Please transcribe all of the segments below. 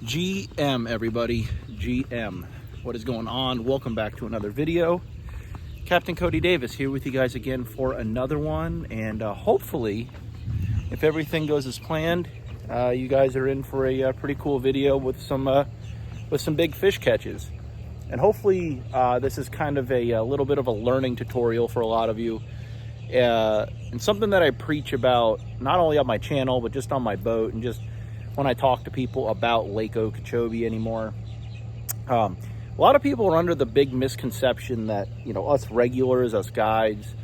GM, everybody. GM. What is going on? Welcome back to another video. Captain Cody Davis here with you guys again for another one, and hopefully, if everything goes as planned, you guys are in for a pretty cool video with some big fish catches. And hopefully this is kind of a little bit of a learning tutorial for a lot of you, and something that I preach about not only on my channel but just on my boat and just when I talk to people about Lake Okeechobee anymore. A lot of people are under the big misconception that, you know, us regulars, us guides,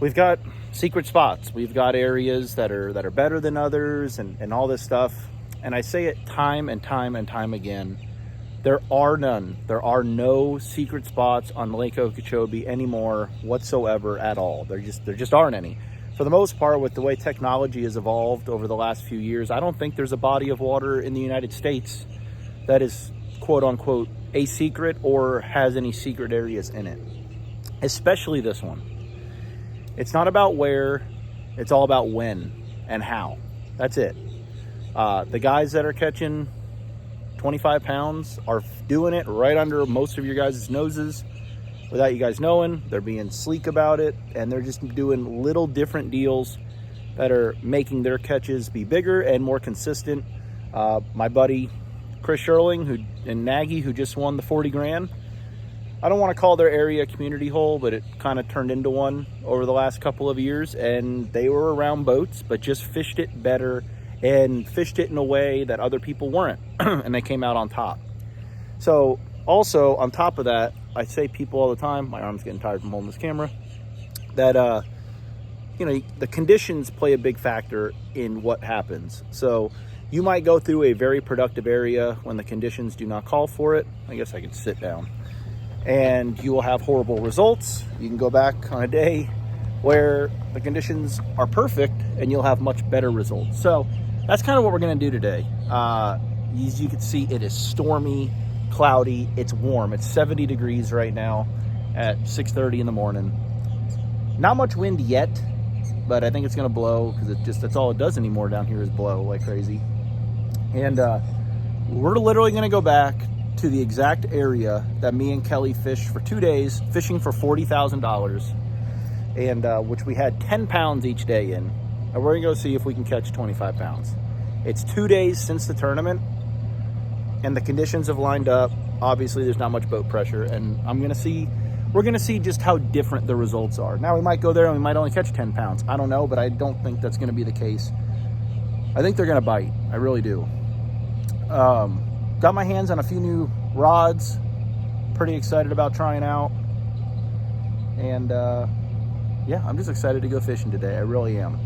we've got secret spots. We've got areas that are better than others and all this stuff. And I say it time and time and time again. There are none. There are no secret spots on Lake Okeechobee anymore whatsoever at all. There just aren't any. For the most part, with the way technology has evolved over the last few years, I don't think there's a body of water in the United States that is quote unquote a secret or has any secret areas in it, especially this one. It's not about where, it's all about when and how. That's it. The guys that are catching 25 pounds are doing it right under most of your guys' noses without you guys knowing. They're being sleek about it, and they're just doing little different deals that are making their catches be bigger and more consistent. My buddy Chris Sherling and Nagy, who just won the 40 grand. I don't want to call their area a community hole, but it kind of turned into one over the last couple of years, and they were around boats, but just fished it better and fished it in a way that other people weren't, and they came out on top. So also on top of that, I say people all the time, my arm's getting tired from holding this camera, that you know, the conditions play a big factor in what happens. So you might go through a very productive area when the conditions do not call for it. I guess I could sit down. And you will have horrible results. You can go back on a day where the conditions are perfect and you'll have much better results. So that's kind of what we're gonna do today. As you can see, it is stormy, cloudy, it's warm. It's 70 degrees right now at 6:30 in the morning. Not much wind yet, but I think it's gonna blow because that's all it does anymore down here is blow like crazy. And we're literally gonna go back to the exact area that me and Kelly fished for 2 days, fishing for $40,000, and which we had 10 pounds each day in. And we're gonna go see if we can catch 25 pounds. It's 2 days since the tournament, and the conditions have lined up. Obviously, there's not much boat pressure, and we're gonna see just how different the results are. Now, we might go there and we might only catch 10 pounds. I don't know, but I don't think that's gonna be the case. I think they're gonna bite. I really do. Got my hands on a few new rods. Pretty excited about trying out. And yeah, I'm just excited to go fishing today. I really am.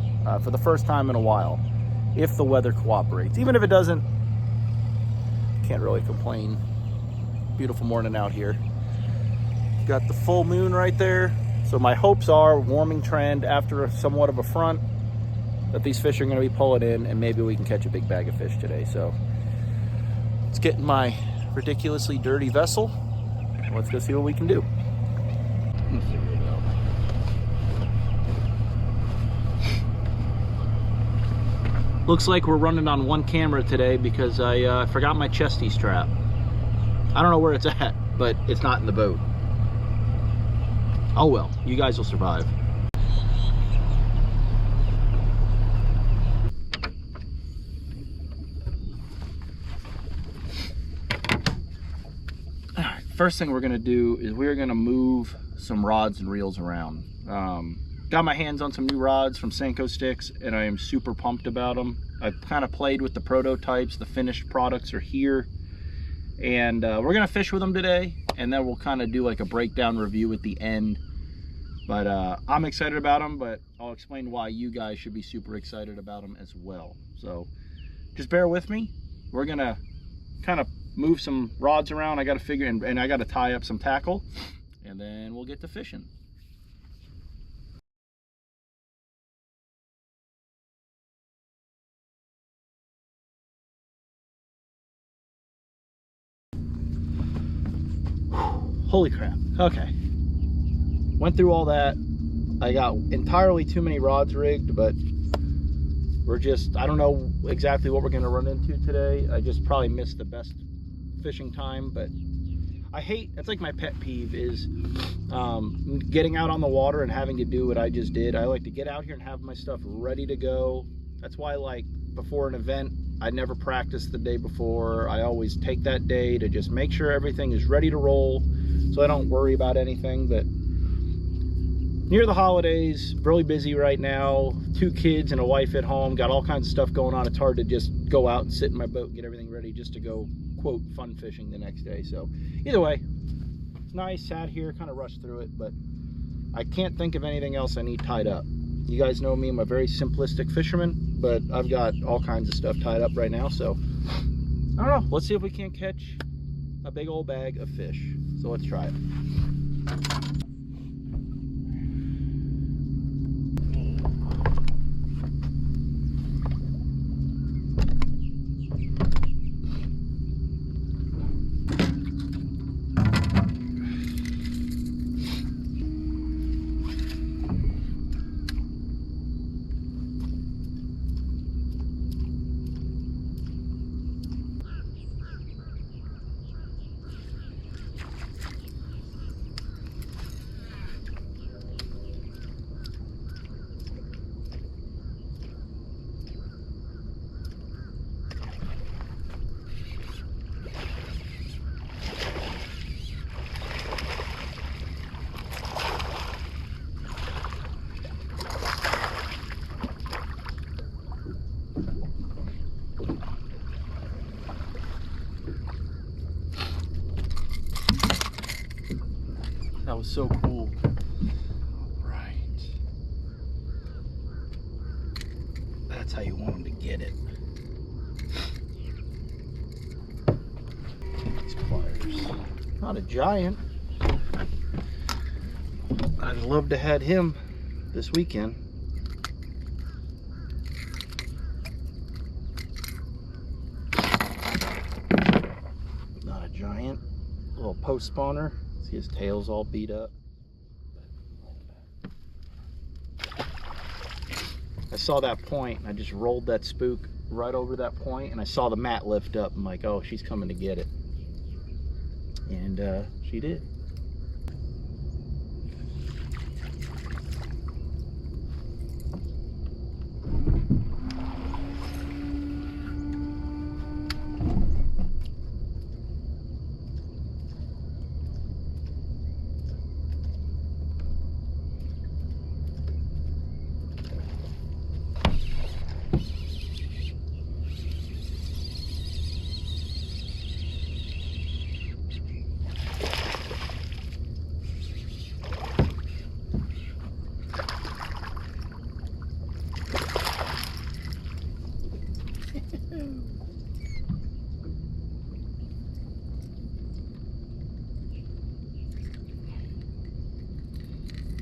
For the first time in a while, if the weather cooperates. Even if it doesn't, can't really complain. Beautiful morning out here. Got the full moon right there. So my hopes are warming trend after somewhat of a front, that these fish are going to be pulling in and maybe we can catch a big bag of fish today. So let's get in my ridiculously dirty vessel. Let's go see what we can do. Let's figure it out. Looks like we're running on one camera today because I forgot my chesty strap. I don't know where it's at, but it's not in the boat. Oh well, you guys will survive. All right, first thing we're gonna do is we're gonna move some rods and reels around. Got my hands on some new rods from Senko Sticks, and I am super pumped about them. I've kind of played with the prototypes. The finished products are here, and we're gonna fish with them today, and then we'll kind of do like a breakdown review at the end. But I'm excited about them, but I'll explain why you guys should be super excited about them as well. So just bear with me. We're gonna kind of move some rods around. I gotta figure, and I gotta tie up some tackle, and then we'll get to fishing. Holy crap. Okay. Went through all that. I got entirely too many rods rigged, but I don't know exactly what we're going to run into today. I just probably missed the best fishing time, but it's like my pet peeve is getting out on the water and having to do what I just did. I like to get out here and have my stuff ready to go. That's why, like, before an event, I never practice the day before. I always take that day to just make sure everything is ready to roll so I don't worry about anything. But near the holidays, really busy right now, 2 kids and a wife at home, got all kinds of stuff going on. It's hard to just go out and sit in my boat and get everything ready just to go, quote, fun fishing the next day. So either way, it's nice, sat here, kind of rushed through it, but I can't think of anything else I need tied up. You guys know me, I'm a very simplistic fisherman, but I've got all kinds of stuff tied up right now. So I don't know, let's see if we can't catch a big old bag of fish. So let's try it. That was so cool. All right. That's how you want them to get it. These pliers. Not a giant. I'd love to have him this weekend. Not a giant. A little post spawner. See, his tail's all beat up. I saw that point and I just rolled that spook right over that point and I saw the mat lift up. I'm like, oh, she's coming to get it. And she did.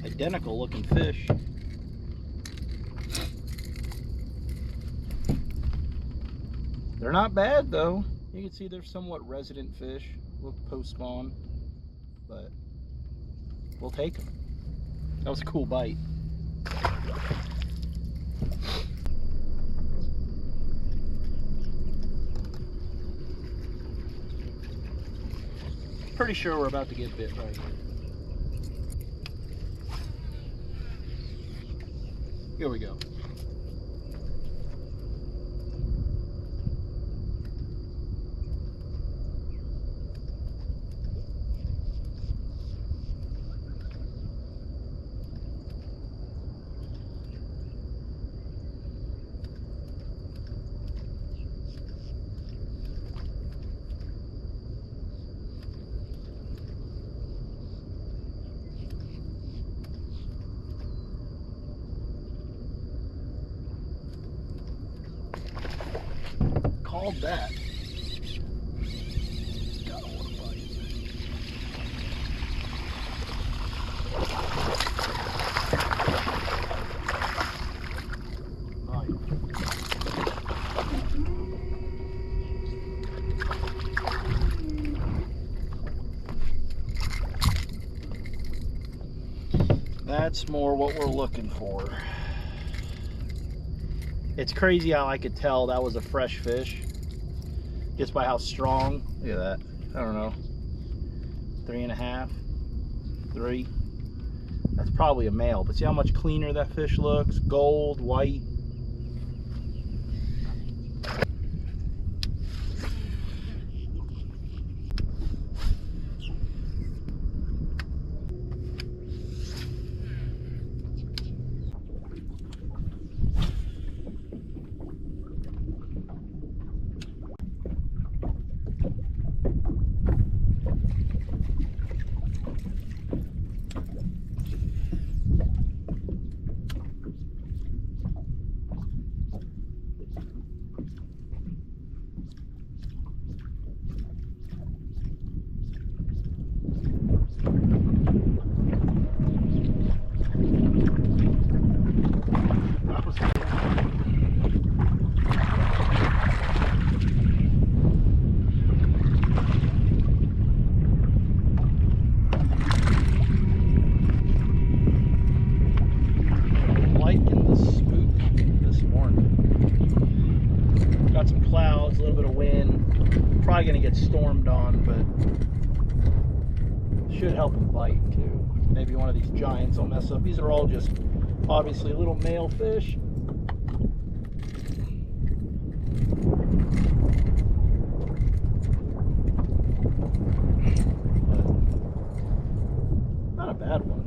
Identical looking fish. They're not bad though. You can see they're somewhat resident fish, little post spawn, but we'll take them. That was a cool bite. Pretty sure we're about to get bit right here. Here we go. Called that. Gotta want to bite. Oh, yeah. That's more what we're looking for. It's crazy how I could tell that was a fresh fish just by how strong. Look at that. I don't know, 3.5, 3. That's probably a male, but see how much cleaner that fish looks? Gold, white. Probably gonna get stormed on, but should help him bite too. Maybe one of these giants will mess up. These are all just obviously little male fish. Not a bad one.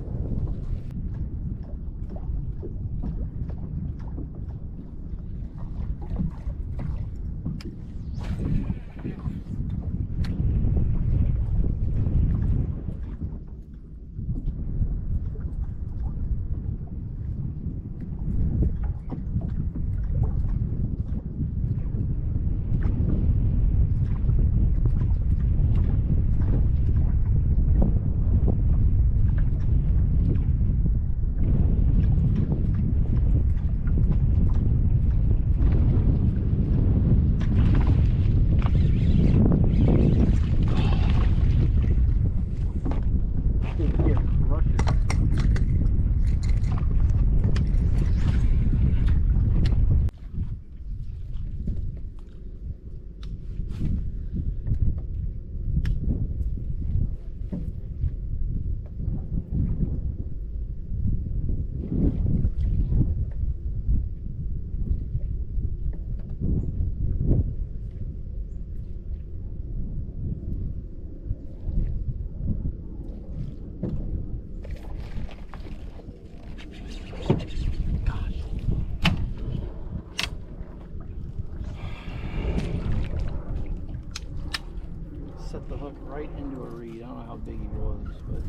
Set the hook right into a reed. I don't know how big he was, but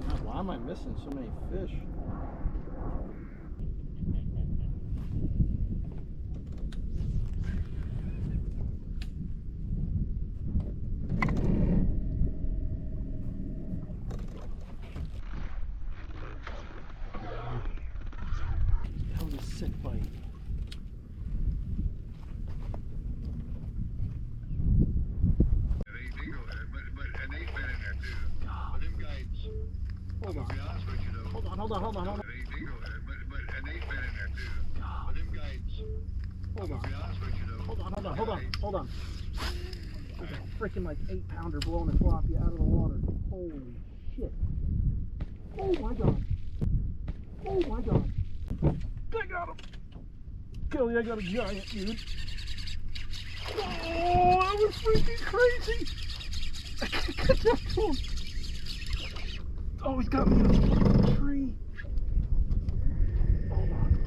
God, why am I missing so many fish? That was a sick bite. Hold on. Hold on. Hold on. There's a freaking like 8-pounder blowing a floppy out of the water. Holy shit. Oh my god. Oh my god. I got him. Kelly, I got a giant, dude. Oh, that was freaking crazy. I can't catch up to him. Oh, he's got me in a tree. Hold on.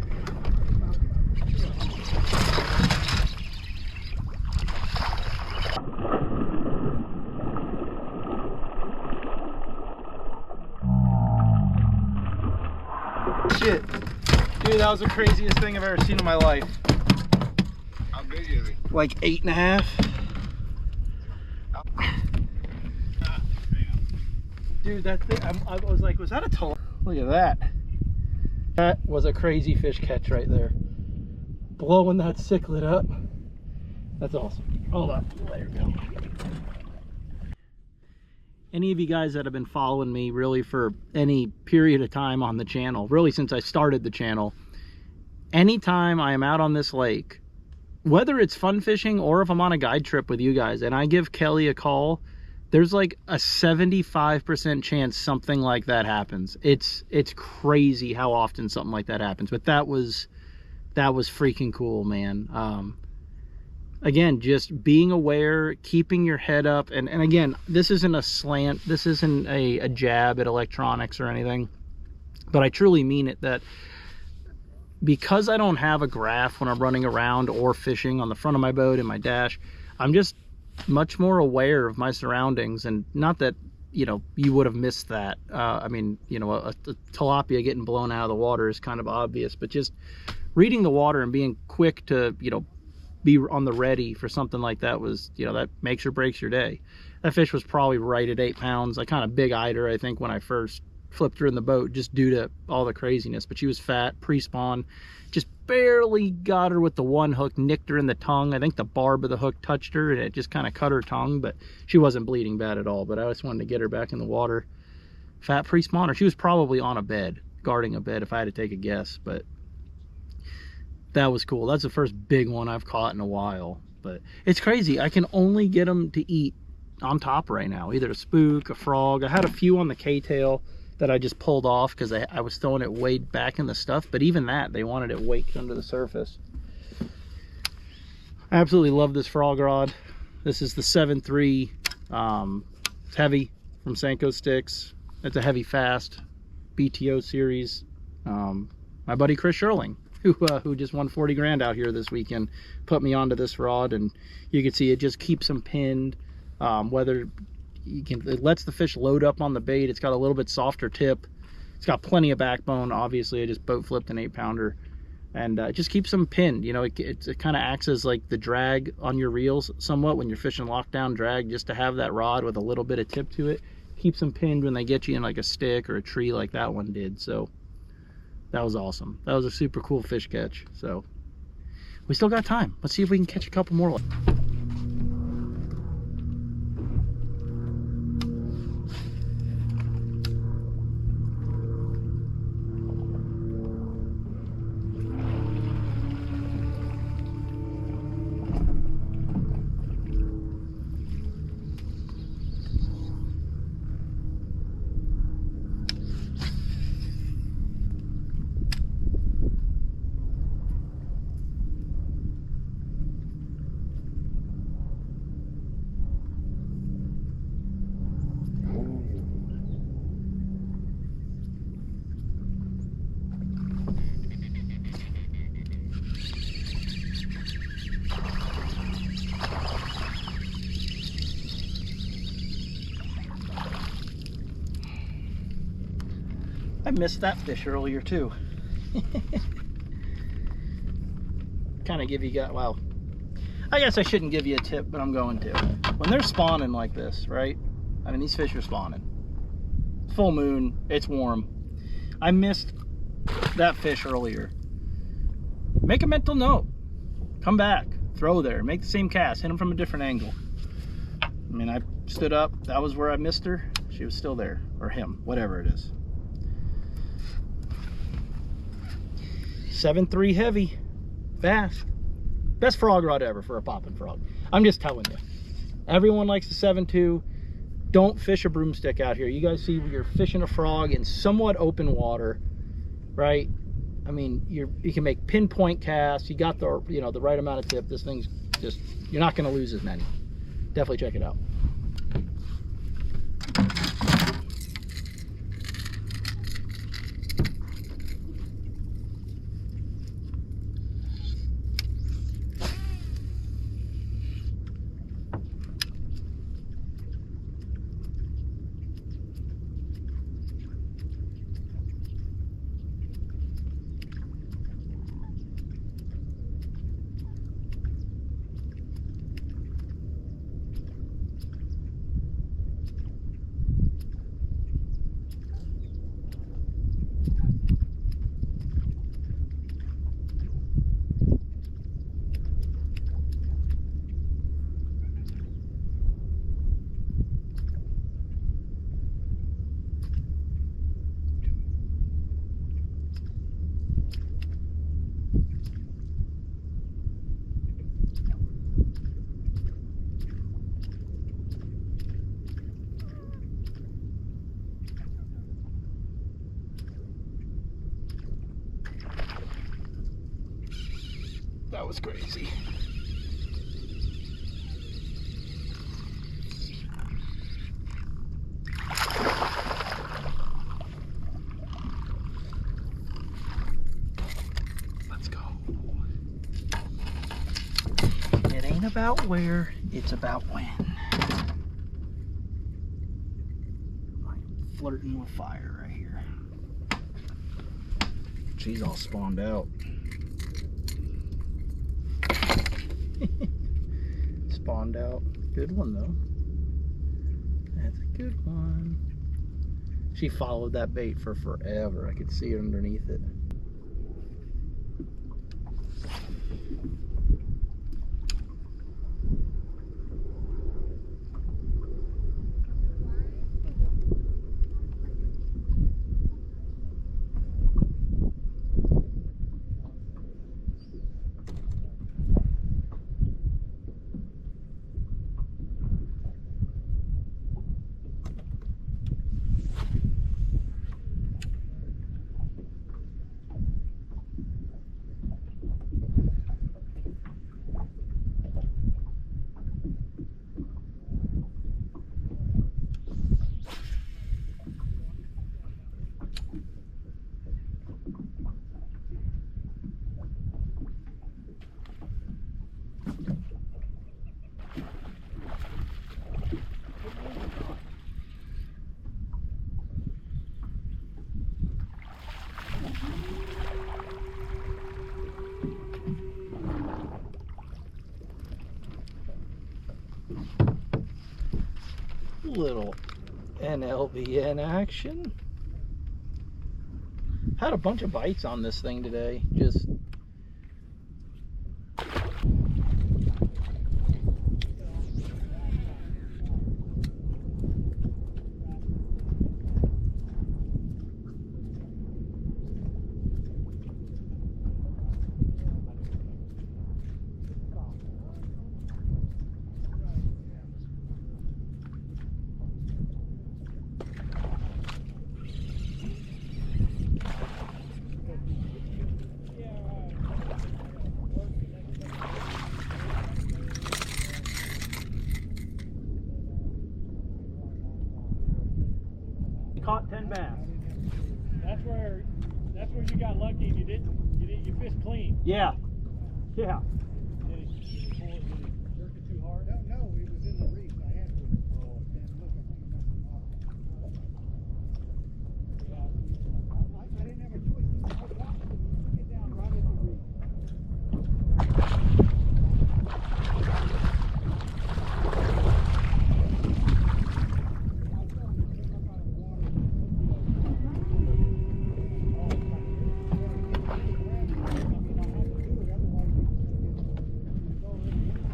Shit. Dude, that was the craziest thing I've ever seen in my life. How big is he? Like 8.5. Dude, that thing, I was like, was that a tilapia? Look at that. That was a crazy fish catch right there. Blowing that cichlid up. That's awesome. Hold on, let her go. Any of you guys that have been following me really for any period of time on the channel, really since I started the channel, anytime I am out on this lake, whether it's fun fishing or if I'm on a guide trip with you guys and I give Kelly a call, there's like a 75% chance something like that happens. It's crazy how often something like that happens. But that was freaking cool, man. Again, just being aware, keeping your head up, and again, this isn't a slant, this isn't a jab at electronics or anything, but I truly mean it, that because I don't have a graph when I'm running around or fishing on the front of my boat in my dash, I'm just much more aware of my surroundings. And not that, you know, you would have missed that. I mean, you know, a tilapia getting blown out of the water is kind of obvious, but just reading the water and being quick to, you know, be on the ready for something like that was, you know, that makes or breaks your day. That fish was probably right at 8 pounds. I kind of big-eyed her, I think, when I first flipped her in the boat, just due to all the craziness. But she was fat, pre-spawn. Just barely got her with the one hook, nicked her in the tongue. I think the barb of the hook touched her and it just kind of cut her tongue, but she wasn't bleeding bad at all. But I just wanted to get her back in the water. Fat pre-spawner. She was probably on a bed, guarding a bed if I had to take a guess, but that was cool. That's the first big one I've caught in a while. But it's crazy. I can only get them to eat on top right now. Either a spook, a frog. I had a few on the K-tail that I just pulled off because I was throwing it way back in the stuff. But even that, they wanted it waked under the surface. I absolutely love this frog rod. This is the 7.3. It's heavy from Senko Sticks. It's a heavy fast BTO series. My buddy Chris Sherling, who just won 40 grand out here this weekend, put me onto this rod, and you can see it just keeps them pinned. Whether it lets the fish load up on the bait. It's got a little bit softer tip. It's got plenty of backbone. Obviously, I just boat flipped an 8-pounder, and it just keeps them pinned. You know, it kind of acts as like the drag on your reels somewhat when you're fishing lockdown drag, just to have that rod with a little bit of tip to it. Keeps them pinned when they get you in like a stick or a tree like that one did. So that was awesome. That was a super cool fish catch. So we still got time. Let's see if we can catch a couple more. I missed that fish earlier too. Kind of give you guys, well, I guess I shouldn't give you a tip, but I'm going to. When they're spawning like this, right? I mean, these fish are spawning. Full moon, it's warm. I missed that fish earlier. Make a mental note. Come back, throw there, make the same cast, hit them from a different angle. I mean, I stood up, that was where I missed her. She was still there, or him, whatever it is. 7.3 heavy, fast. Best frog rod ever for a popping frog. I'm just telling you. Everyone likes the 7.2. Don't fish a broomstick out here. You guys see you're fishing a frog in somewhat open water, right? I mean, you can make pinpoint casts. You got the, you know, the right amount of tip. This thing's just, you're not going to lose as many. Definitely check it out. was crazy. Let's go. It ain't about where, it's about when. I'm flirting with fire right here. She's all spawned out. Spawned out. Good one though. That's a good one. She followed that bait for forever. I could see her underneath it. Little NLBN action. Had a bunch of bites on this thing today. Just caught 10 bass. That's where you got lucky and you fished clean. Yeah. Yeah. Did he jerk it too hard? No, it was in the reef. I had to. And look, I think I messed him up. I didn't have a choice. I watched him get down right at the reef.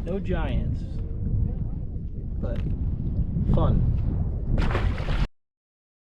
No giants, but fun.